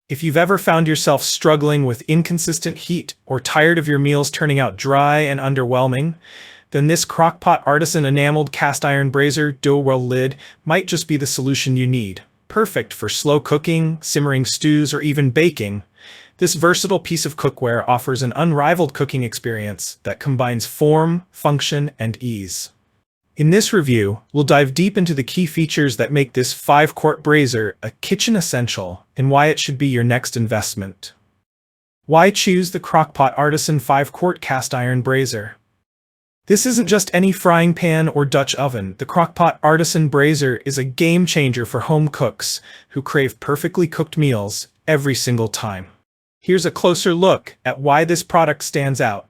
If you've ever found yourself struggling with inconsistent heat or tired of your meals turning out dry and underwhelming, then this Crock-Pot Artisan Enameled Cast Iron Braiser dual-well lid might just be the solution you need. Perfect for slow cooking, simmering stews, or even baking, this versatile piece of cookware offers an unrivaled cooking experience that combines form, function, and ease. In this review, we'll dive deep into the key features that make this 5-quart braiser a kitchen essential and why it should be your next investment. Why choose the Crock-Pot Artisan 5-quart Cast Iron Braiser? This isn't just any frying pan or Dutch oven. The Crock-Pot Artisan Braiser is a game changer for home cooks who crave perfectly cooked meals every single time. Here's a closer look at why this product stands out.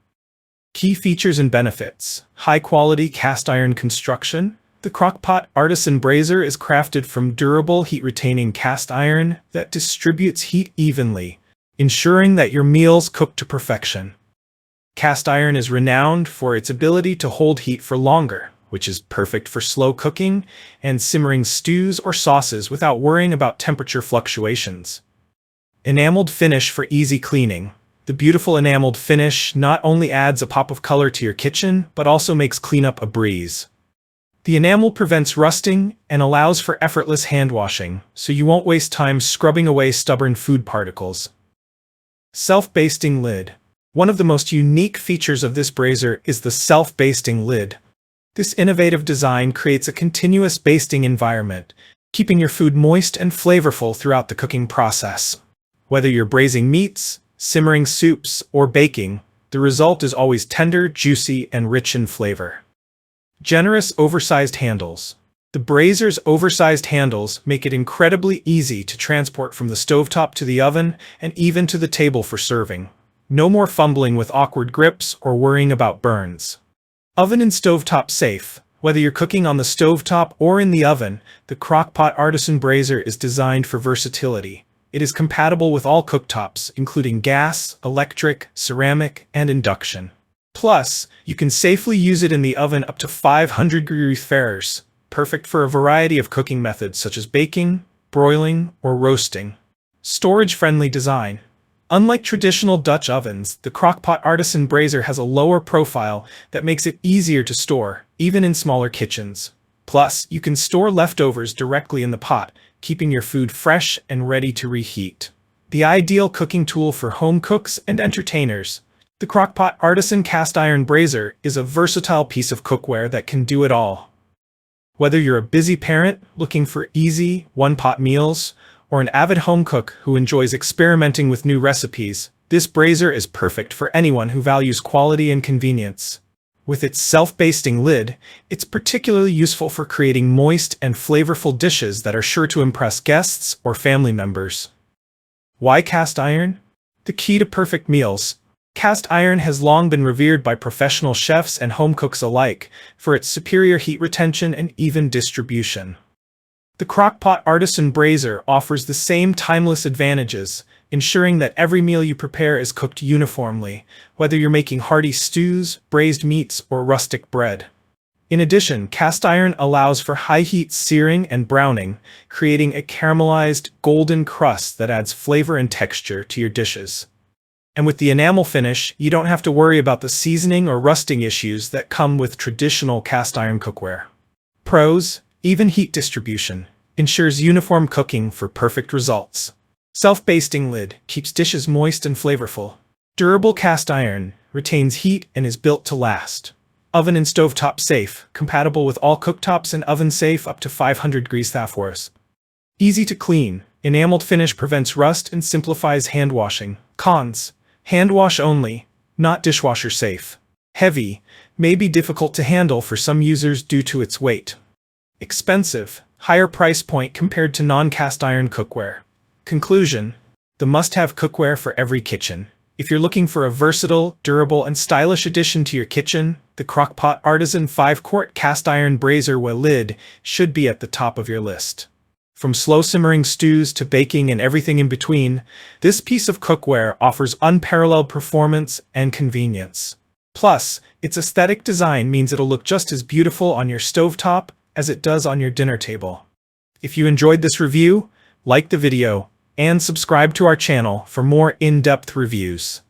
Key features and benefits. High-quality cast iron construction. The Crock-Pot Artisan Braiser is crafted from durable, heat-retaining cast iron that distributes heat evenly, ensuring that your meals cook to perfection. Cast iron is renowned for its ability to hold heat for longer, which is perfect for slow cooking and simmering stews or sauces without worrying about temperature fluctuations. Enameled finish for easy cleaning. The beautiful enameled finish not only adds a pop of color to your kitchen, but also makes cleanup a breeze. The enamel prevents rusting and allows for effortless hand washing, so you won't waste time scrubbing away stubborn food particles. Self Basting Lid. One of the most unique features of this braiser is the Self Basting Lid. This innovative design creates a continuous basting environment, keeping your food moist and flavorful throughout the cooking process. Whether you're braising meats, simmering soups, or baking, the result is always tender, juicy, and rich in flavor. Generous oversized handles. The braiser's oversized handles make it incredibly easy to transport from the stovetop to the oven and even to the table for serving. No more fumbling with awkward grips or worrying about burns. Oven and stovetop safe. Whether you're cooking on the stovetop or in the oven, the Crock-Pot Artisan Braiser is designed for versatility. It is compatible with all cooktops, including gas, electric, ceramic, and induction. Plus, you can safely use it in the oven up to 500 degrees Fahrenheit, perfect for a variety of cooking methods such as baking, broiling, or roasting. Storage-friendly design. Unlike traditional Dutch ovens, the Crock-Pot Artisan Braiser has a lower profile that makes it easier to store, even in smaller kitchens. Plus, you can store leftovers directly in the pot, keeping your food fresh and ready to reheat. The ideal cooking tool for home cooks and entertainers. The Crock-Pot Artisan Cast Iron Braiser is a versatile piece of cookware that can do it all. Whether you're a busy parent looking for easy, one-pot meals, or an avid home cook who enjoys experimenting with new recipes, this braiser is perfect for anyone who values quality and convenience. With its self-basting lid, it's particularly useful for creating moist and flavorful dishes that are sure to impress guests or family members. Why cast iron? The key to perfect meals. Cast iron has long been revered by professional chefs and home cooks alike for its superior heat retention and even distribution. The Crock-Pot Artisan Braiser offers the same timeless advantages, ensuring that every meal you prepare is cooked uniformly, whether you're making hearty stews, braised meats, or rustic bread. In addition, cast iron allows for high-heat searing and browning, creating a caramelized, golden crust that adds flavor and texture to your dishes. And with the enamel finish, you don't have to worry about the seasoning or rusting issues that come with traditional cast iron cookware. Pros: even heat distribution ensures uniform cooking for perfect results. Self-basting lid keeps dishes moist and flavorful. Durable cast iron retains heat and is built to last. Oven and stovetop safe, compatible with all cooktops and oven safe up to 500 degrees Fahrenheit. Easy to clean. Enameled finish prevents rust and simplifies hand washing. Cons: hand wash only, not dishwasher safe. Heavy, may be difficult to handle for some users due to its weight. Expensive, higher price point compared to non-cast iron cookware. Conclusion: the must-have cookware for every kitchen. If you're looking for a versatile, durable, and stylish addition to your kitchen, the Crock-Pot Artisan 5-quart Cast Iron Braiser lid should be at the top of your list. From slow simmering stews to baking and everything in between, this piece of cookware offers unparalleled performance and convenience. Plus, its aesthetic design means it'll look just as beautiful on your stovetop as it does on your dinner table. If you enjoyed this review, like the video, and subscribe to our channel for more in-depth reviews.